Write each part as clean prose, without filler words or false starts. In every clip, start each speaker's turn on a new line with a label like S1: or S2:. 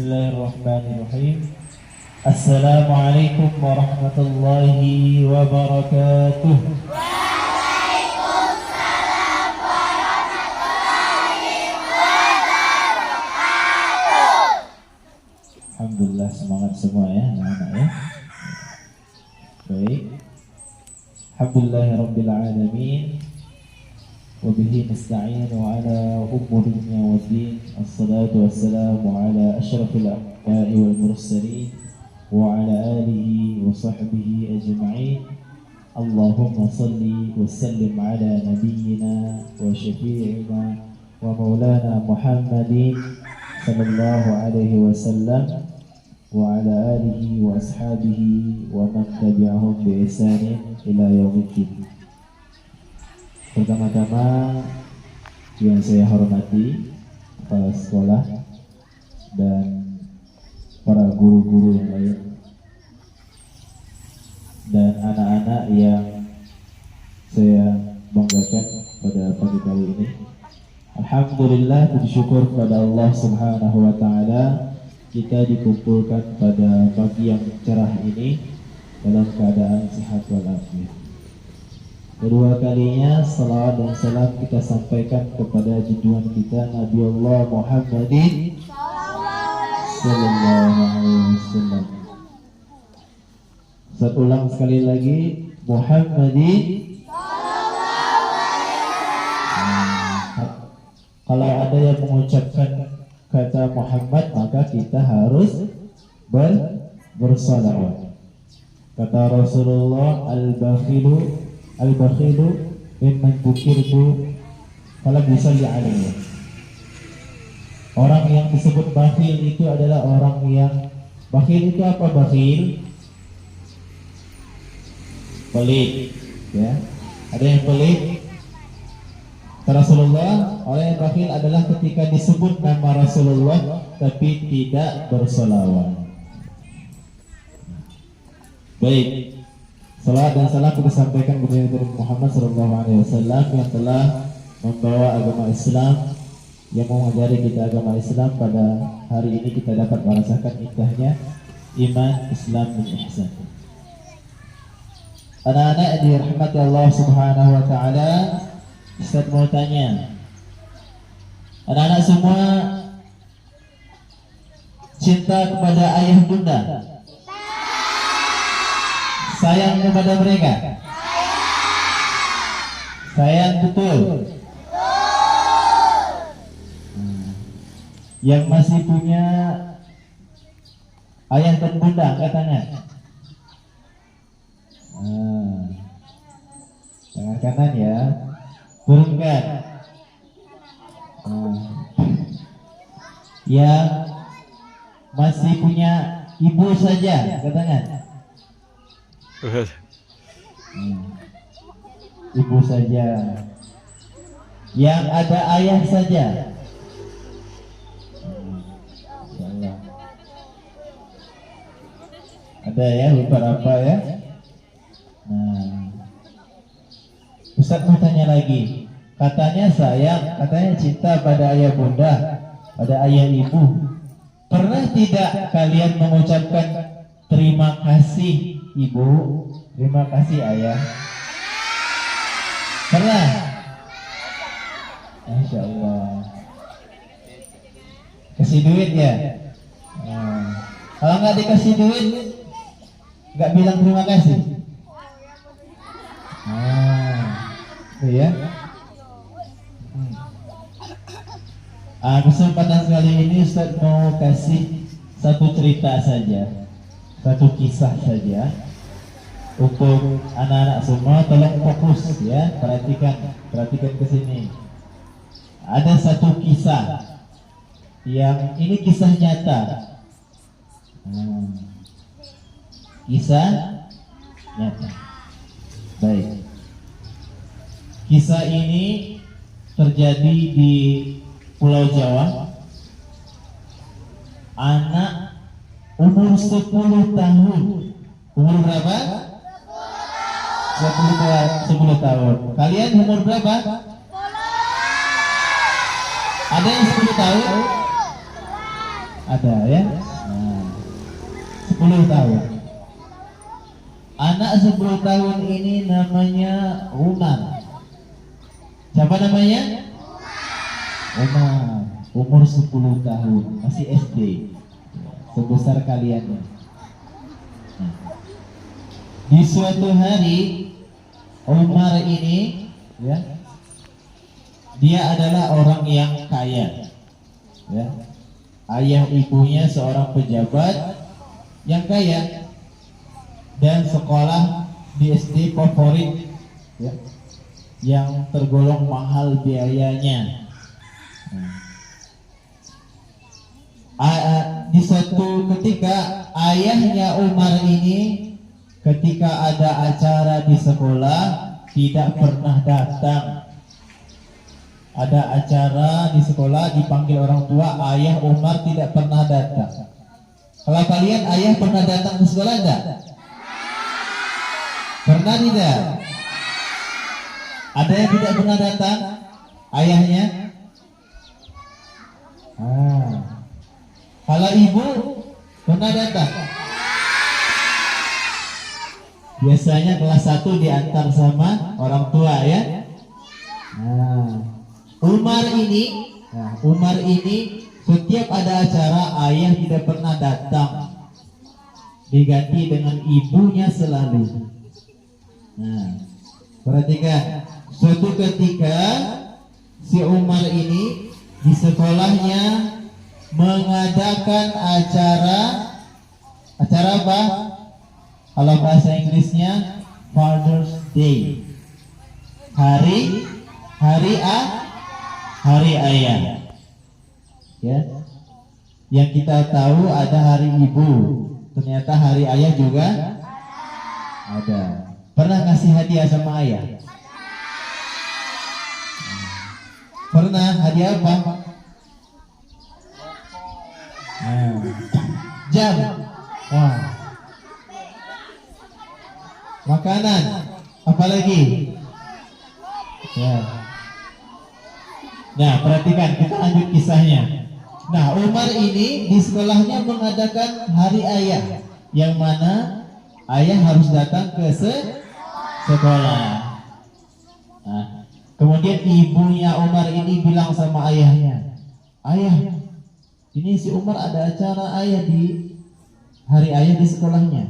S1: Bismillahirrahmanirrahim. Assalamualaikum warahmatullahi wabarakatuh.
S2: Waalaikumsalam warahmatullahi wabarakatuh.
S1: Alhamdulillah, semangat semua ya anak-anak ya. Baik. Alhamdulillahirabbil alamin. Wabihi nasta'inu ala umuri dunya waddin. Assalatu wassalamu ala asyrafil anbiya'i wal mursalin wa ala alihi wa sahbihi ajma'in. Allahumma salli wa sallim ala nabiyyina wa syafi'ina wa maulana Muhammadin sallallahu alaihi wasallam wa ala alihi wa ashabihi wa man tabi'ahum bi ihsanin ila yaumiddin. Pertama-tama yang saya hormati kepala sekolah dan para guru-guru yang lain dan anak-anak yang saya banggakan pada pagi kali ini. Alhamdulillah, puji syukur kepada Allah Subhanahu wa taala, kita dikumpulkan pada pagi yang cerah ini dalam keadaan sehat walafiat. Kedua kalinya salawat dan salam kita sampaikan kepada junjungan kita Nabi Allah Muhammadin sallallahu alaihi wasallam. Saya ulang sekali lagi, Muhammadin sallallahu alaihi wasallam. Kalau ada yang mengucapkan kata Muhammad, maka kita harus bersalawat. Kata Rasulullah, al-bakhilu mimman dzukirtu falam yusalli alaihi. Orang yang disebut bakhil itu adalah orang yang bakhil itu apa bakhil? Pelit, ya. Ada yang pelit. Rasulullah, orang yang bakhil adalah ketika disebut nama Rasulullah tapi tidak bersolawat. Baik. Salawat dan salam kita sampaikan kepada Nabi Muhammad SAW yang telah membawa agama Islam, yang mengajari kita agama Islam. Pada hari ini kita dapat merasakan indahnya iman, Islam, dan ihsan. Anak-anak yang dirahmati Allah Subhanahu wa taala, Ustaz mau tanya, anak-anak semua cinta kepada ayah bunda? Sayang kepada mereka? Sayang betul. Yang masih punya ayah dan bunda, angkat tangan. Tangan kanan ya, turunkan. Yang masih punya ibu saja, angkat tangan. Ibu saja. Yang ada ayah saja. Insyaallah. Ada ya beberapa ya. Nah, Ustaz mau tanya lagi. Katanya sayang, katanya cinta pada ayah bunda, pada ayah ibu. Pernah tidak kalian mengucapkan terima kasih ibu, terima kasih ayah? Pernah? Masya Allah. Kasih duit ya? Kalau nggak dikasih duit, nggak bilang terima kasih? Itu ya. Kesempatan kali ini Ustaz mau kasih satu cerita saja, satu kisah saja untuk anak-anak semua. Tolong fokus ya, perhatikan ke sini. Ada satu kisah yang ini kisah nyata. Kisah nyata. Baik. Kisah ini terjadi di Pulau Jawa. Anak umur 10 tahun. Umur berapa? 10 tahun. Kalian umur berapa? Ada yang 10 tahun? Ada ya? Nah, 10 tahun. Anak 10 tahun ini namanya Umar. Siapa namanya? Umar. Umur 10 tahun, masih SD. Sebesar kalian. Nah, di suatu hari Umar ini ya, dia adalah orang yang kaya ya. Ayah ibunya seorang pejabat yang kaya dan sekolah di SD favorit ya, yang tergolong mahal biayanya. Di suatu ketika ayahnya Umar ini ketika ada acara di sekolah tidak pernah datang. Ada acara di sekolah dipanggil orang tua, ayah Umar tidak pernah datang. Kalau kalian ayah pernah datang ke sekolah enggak? Pernah tidak? Ada yang tidak pernah datang? Ayahnya? Kalau ibu pernah datang? Biasanya kelas 1 diantar sama orang tua ya. Umar ini setiap ada acara ayah tidak pernah datang, diganti dengan ibunya selalu. Perhatikan, suatu ketika si Umar ini di sekolahnya mengadakan acara apa? Kalau bahasa Inggrisnya Father's Day, hari ayah ya. Yang kita tahu ada hari ibu, ternyata hari ayah juga ada. Pernah ngasih hadiah sama ayah? Pernah. Hadiah apa? Jam. Wah. Makanan. Apalagi? Ya. Nah, perhatikan, kita lanjut kisahnya. Nah, Umar ini di sekolahnya mengadakan hari ayah, yang mana ayah harus datang ke sekolah. Nah, kemudian ibunya Umar ini bilang sama ayahnya, ayah, ini si Umar ada acara ayah di hari ayah di sekolahnya.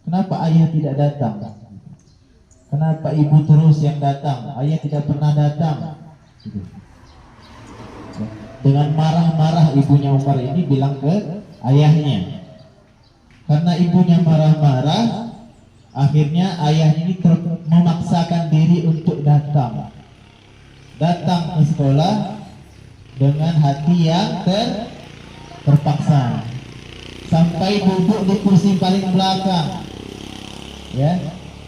S1: Kenapa ayah tidak datang? Kenapa ibu terus yang datang? Ayah tidak pernah datang. Dengan marah-marah ibunya Umar ini bilang ke ayahnya. Karena ibunya marah-marah, akhirnya ayah ini memaksakan diri untuk datang ke sekolah dengan hati yang terpaksa, sampai duduk di kursi paling belakang. Ya,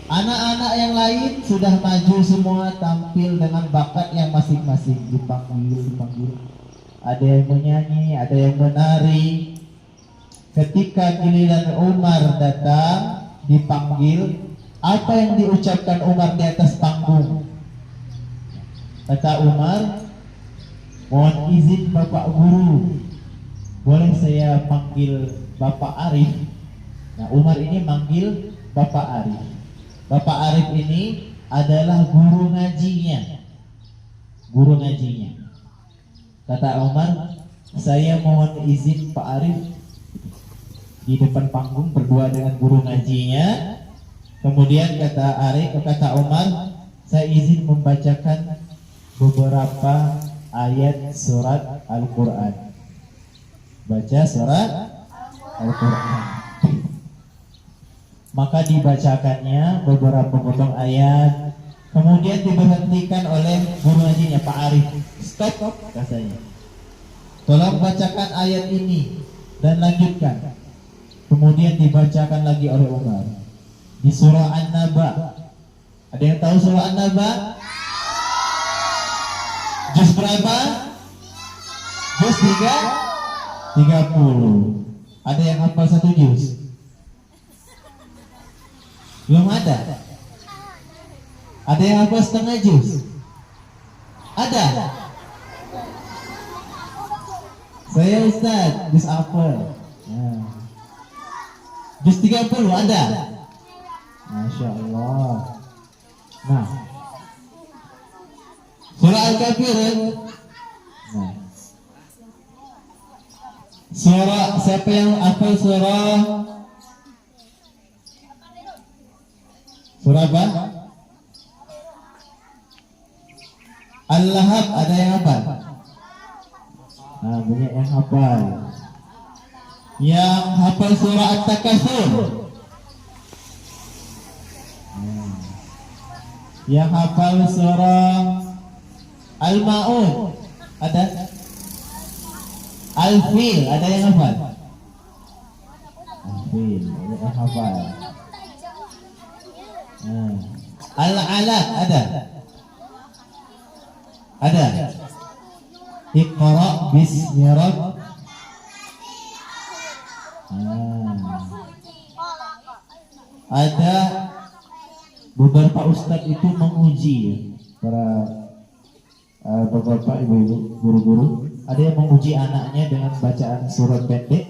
S1: anak-anak yang lain sudah maju semua, tampil dengan bakat yang masing-masing, dipanggil. Ada yang menyanyi, ada yang menari. Ketika giliran Umar datang, dipanggil, apa yang diucapkan Umar di atas panggung? Kata Umar, mohon izin Bapak Guru, boleh saya panggil Bapak Arif? Nah, Umar ini manggil Bapak Arif. Bapak Arif ini adalah guru ngajinya. Kata Umar, saya mohon izin Pak Arif di depan panggung berdua dengan guru ngajinya. Kemudian kata Umar, saya izin membacakan beberapa ayat surat Al-Quran. Baca surat Al-Quran. Maka dibacakannya beberapa potong ayat, kemudian diberhentikan oleh guru ngajinya, Pak Arif. Stop, katanya. Tolong bacakan ayat ini dan lanjutkan. Kemudian dibacakan lagi oleh Umar di surah An-Naba. Ada yang tahu surah An-Naba? Juz berapa? Juz 30. Ada yang hafal 1 juz? Belum ada. Ada yang hafal setengah juz? Ada. Saya Ustaz, jus apel. Nah. Jus 30 ada? Masya Allah. Nah, surah Al-Kafirun. Nah, surah, siapa yang hafal surah apa? Al-Lahab, ada yang hafal? Nah, banyak yang hafal. Yang hafal surah At-Takatsur. Yang hafal surah Al-Ma'un ada? Al-Fil ada yang hafal? Al-Fil ada yang hafal. Al-Alaq ada? Ada? Iqra bismi rabbik. Ada beberapa ustadz itu menguji para beberapa ibu-ibu guru-guru, ada yang menguji anaknya dengan bacaan surat pendek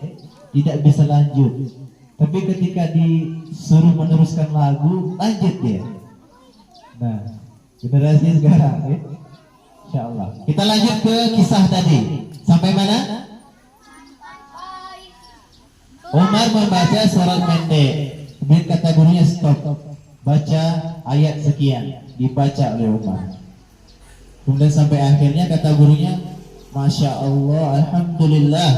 S1: tidak bisa lanjut, tapi ketika disuruh meneruskan lagu lanjut dia. Nah, generasi sekarang ya. Insyaallah. Kita lanjut ke kisah tadi. Sampai mana? Umar membaca surat pendek. Kemudian kata gurunya stop. Baca ayat sekian. Dibaca oleh Umar. Kemudian sampai akhirnya kata gurunya, Masya Allah, Alhamdulillah,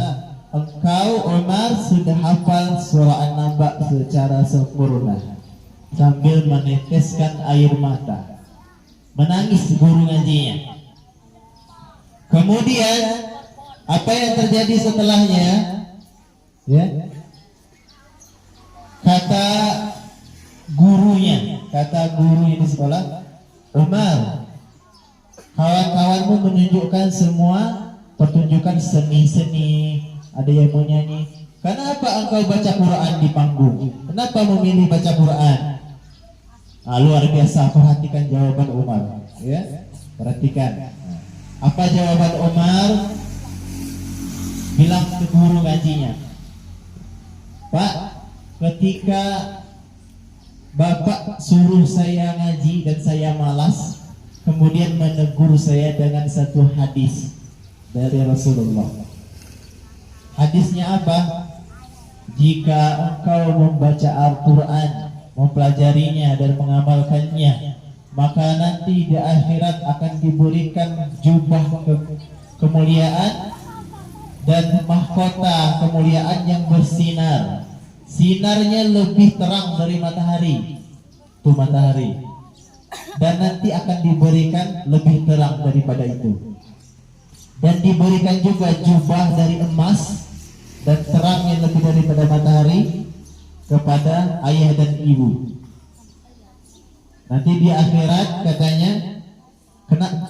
S1: engkau Umar sudah hafal surah An-Naba secara sempurna. Sambil meneteskan air mata. Menangis guru ngajinya. Kemudian apa yang terjadi setelahnya? Ya. Kata guru di sekolah, Umar, kawan-kawanmu menunjukkan semua pertunjukan seni-seni, ada yang mau nyanyi. Kenapa engkau baca Quran di panggung? Kenapa memilih baca Quran? Nah, luar biasa, perhatikan jawaban Umar. Ya, perhatikan. Apa jawaban Umar? Bilang ke guru ngajinya, Pak, ketika Bapak suruh saya ngaji dan saya malas, kemudian menegur saya dengan satu hadis dari Rasulullah. Hadisnya apa? Jika engkau membaca Al-Quran, mempelajarinya dan mengamalkannya, maka nanti di akhirat akan diberikan jubah kemuliaan dan mahkota kemuliaan yang bersinar. Sinarnya lebih terang dari matahari. Itu matahari. Dan nanti akan diberikan lebih terang daripada itu. Dan diberikan juga jubah dari emas dan terangnya lebih daripada matahari kepada ayah dan ibu. Nanti di akhirat katanya,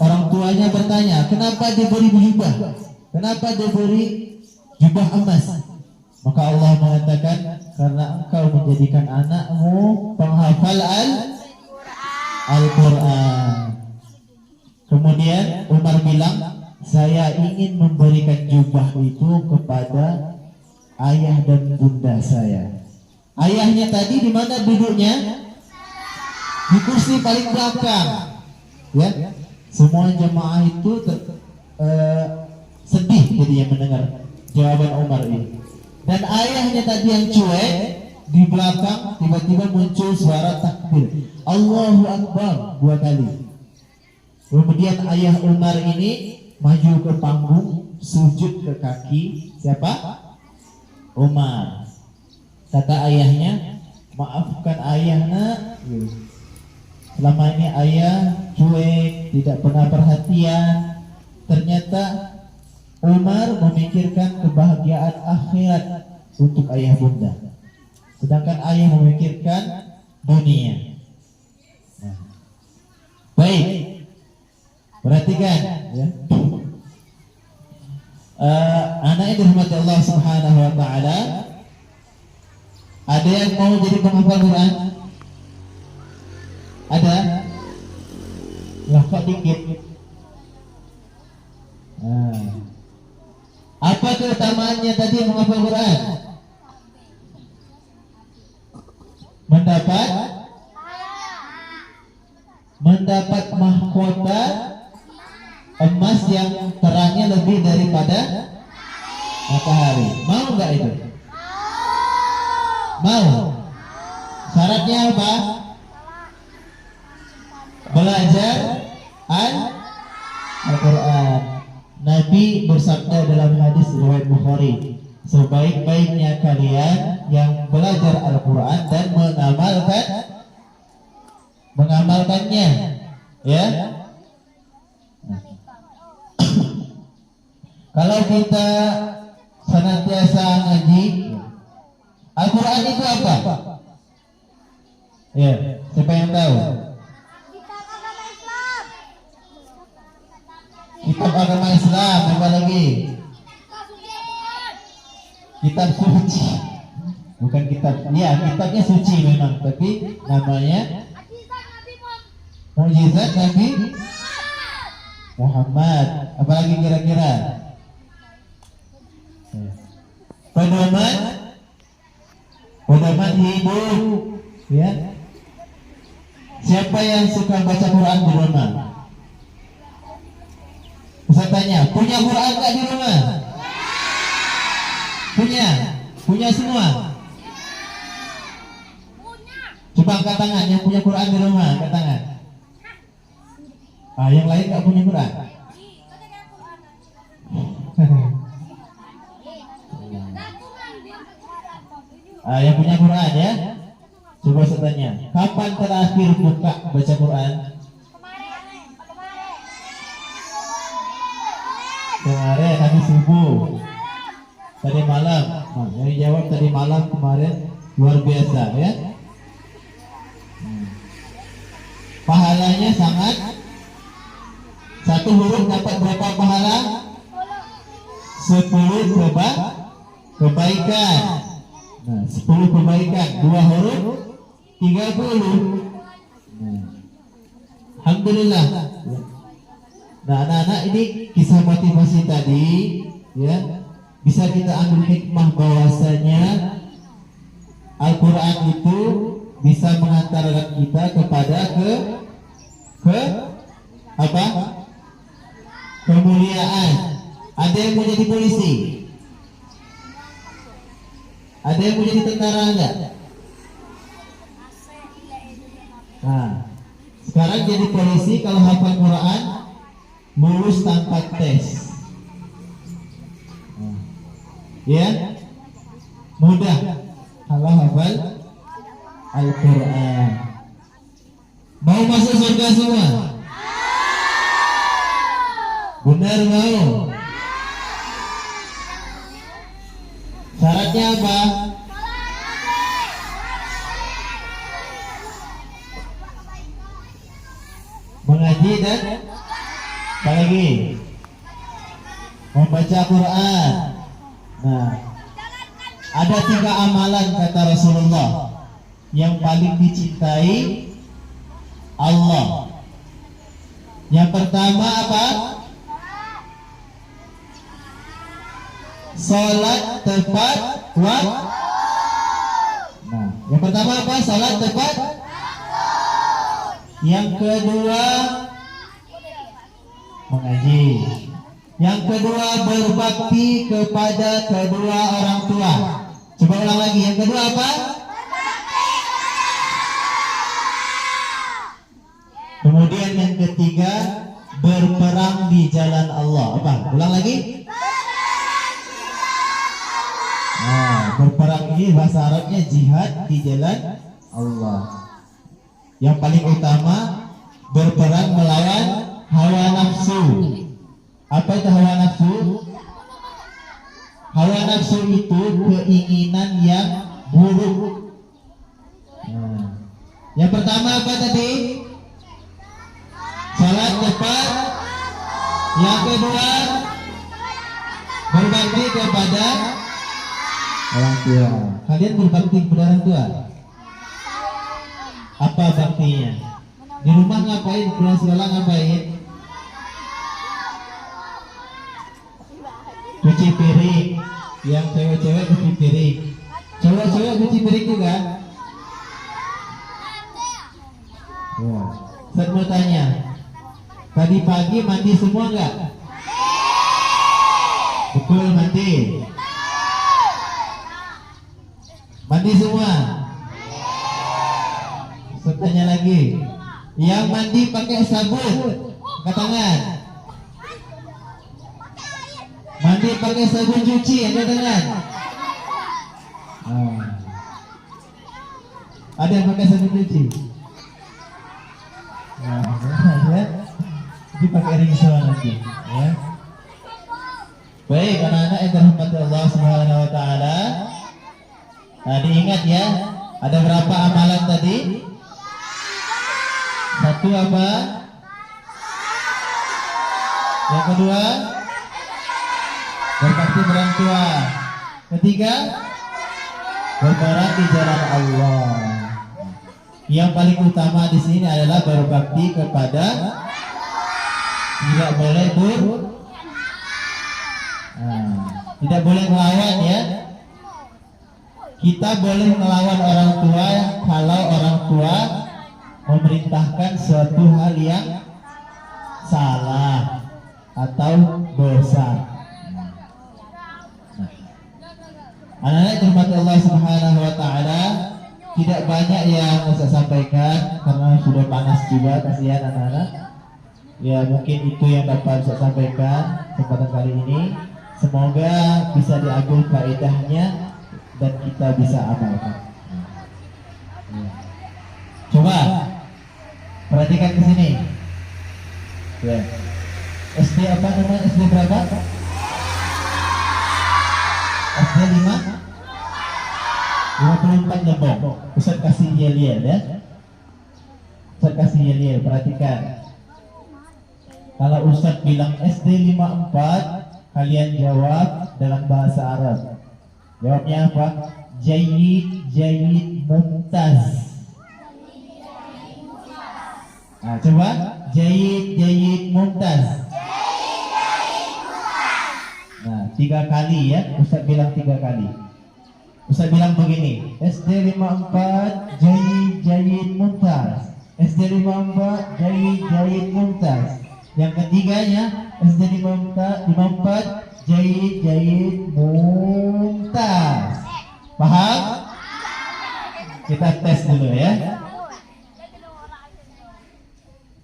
S1: orang tuanya bertanya, kenapa diberi jubah? Kenapa diberi jubah emas? Maka Allah mengatakan, karena engkau menjadikan anakmu penghafal Al-Quran. Kemudian Umar bilang, saya ingin memberikan jubah itu kepada ayah dan bunda saya. Ayahnya tadi di mana duduknya? Di kursi paling belakang. Ya, semua jemaah itu sedih jadinya mendengar jawaban Umar ini. Dan ayahnya tadi yang cuek, di belakang tiba-tiba muncul suara takbir, Allahu Akbar 2 kali. Kemudian ayah Umar ini maju ke panggung, sujud ke kaki siapa? Umar. Kata ayahnya, maafkan ayah nak, selama ini ayah cuek, tidak pernah perhatian. Ternyata Umar memikirkan kebahagiaan akhirat untuk ayah bunda, sedangkan ayah memikirkan dunia. Nah, baik, perhatikan ya. Anak yang dirahmati Allah Subhanahu wa Ta'ala, ada yang mau jadi penghafal Quran? Ada? Lah kok dikit? Apa keutamaannya tadi menghafal Quran? Mendapat mahkota emas yang terangnya lebih daripada matahari. Mau nggak itu? Mau. Syaratnya apa? Belajar Al-Quran. Nabi bersabda dalam hadis riwayat Bukhari, sebaik-baiknya kalian yang belajar Al-Quran dan mengamalkannya, ya. Kalau kita senantiasa ngaji, Al-Quran itu apa? Ya, siapa yang tahu? Kitab agama Islam, apa lagi? Kitab suci. Bukan kitab, ya kitabnya suci memang, tapi namanya Mukjizat Nabi Muhammad. Apalagi kira-kira? Pedoman hidup, ya. Siapa yang suka baca Quran di rumah? Ustaz tanya, punya Quran nggak di rumah? Punya semua. Coba angkat tangan yang punya Quran di rumah, angkat tangan. Yang lain nggak punya Quran? Yang punya Quran ya. Coba saya tanya, kapan terakhir buka baca Quran? Kemarin habis subuh. Tadi malam. Yang jawab tadi malam, kemarin. Luar biasa ya. Pahalanya sangat. Satu huruf dapat berapa pahala? 10 kebaikan. 10 kebaikan. 2 huruf 30. Alhamdulillah. Nah, anak-anak, ini kisah motivasi tadi, ya, bisa kita ambil hikmah bahwasanya Al-Quran itu bisa mengantarkan kita kepada apa? Kemuliaan. Ada yang mau jadi polisi? Ada yang mau jadi tentara enggak? Nah, sekarang jadi polisi kalau hafal Quran lulus tanpa tes. Ya, mudah kalau hafal Al-Quran. Mau masuk surga semua? Benar mau? Syaratnya apa? Mengaji dan apa lagi? Membaca Quran. Nah, ada 3 amalan kata Rasulullah yang paling dicintai Allah. Yang pertama apa? Salat tepat waktu. Nah, yang pertama apa? Salat tepat. Yang kedua mengaji. Yang kedua berbakti kepada kedua orang tua. Coba ulang lagi. Yang kedua apa? Kemudian yang ketiga berperang di jalan Allah. Apa? Ulang lagi. Nah, berperang ini bahasa Arabnya jihad di jalan Allah. Yang paling utama berperang melawan hawa nafsu. Apa itu hawa nafsu? Hawa nafsu itu keinginan yang buruk. Nah, yang pertama apa tadi? Salat tepat. Yang kedua berbakti kepada orang tua. Kalian berbakti kepada orang tua? Apa baktinya? Di rumah ngapain? Pulang sekolah ngapain? Cuci piring, Yang cewek-cewek cuci piring. Cowok-cowok cuci piring juga. Ya. Saya mau tanya, tadi pagi mandi semua enggak? Betul, mandi. Mandi semua. Saya tanya lagi, yang mandi pakai sabun, angkat tangan. Mandi pakai sabun cuci, angkat tangan. Ada yang pakai sabun cuci? Ya. Dipakai rinso nanti, ya. Baik, anak-anak yang dirahmati Allah Subhanahu wa taala. Nah, diingat ya, ada berapa amalan tadi? Satu apa? Yang kedua, berbakti orang tua. Ketiga, berperan di jalan Allah. Yang paling utama di sini adalah berbakti kepada, tidak boleh tidak boleh melawan ya. Kita boleh melawan orang tua kalau orang tua memerintahkan suatu hal yang salah atau dosa. Anak-anak dirahmati Allah Subhanahu wa taala, tidak banyak yang saya sampaikan karena sudah panas juga, kasihan anak-anak. Ya, mungkin itu yang dapat saya sampaikan kesempatan kali ini. Semoga bisa diambil faedahnya dan kita bisa amalkan. Coba perhatikan ke sini. Ya. SD apa namanya? SD berapa? SD 54 Lebong. Ustaz kasih yel-yel ya. Ustaz kasih yel-yel, perhatikan. Kalau Ustaz bilang SD 54, kalian jawab dalam bahasa Arab. Jawabnya apa? Jayyid, jayyid, mumtaz. Nah, coba jayyid, jayyid, mumtaz. Nah, 3 kali ya. Ustaz bilang 3 kali. Ustaz bilang begini, SD 54, jayyid, jayyid, mumtaz. SD 54, jayyid, jayyid, mumtaz. Yang ketiganya SD 54, jayyid, jayyid, mumtaz. Paham? Kita tes dulu ya.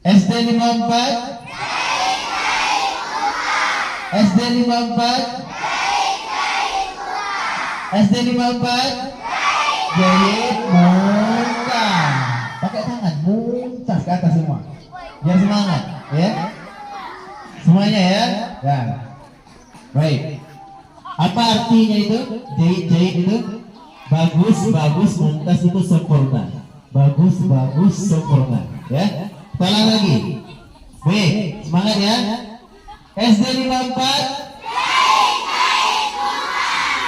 S1: SD 54, SD 54, SD 54, jayyid, mumtaz. Pakai tangan, mumtaz ke atas semua. Biar semangat ya. Semuanya ya. Ya. Baik. Apa artinya itu? Jahit itu bagus, bagus, mumtaz itu sempurna. Bagus, bagus, sempurna. Ya. Ulang lagi. Baik, semangat ya. SD 54.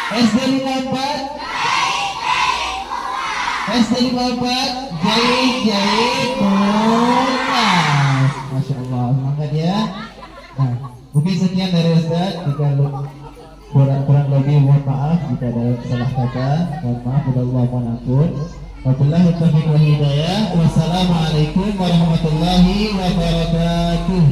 S1: SD 54. SD 54. Jahit, mumtaz. Masya Allah, semangat ya. Nah, mungkin sekian dari Ustaz. Jika kurang lebih mohon maaf jika ada salah kata. Mohon maaf, Allah mohon ampun. Wabillahi taufiq wal hidayah. Wassalamualaikum warahmatullahi wabarakatuh.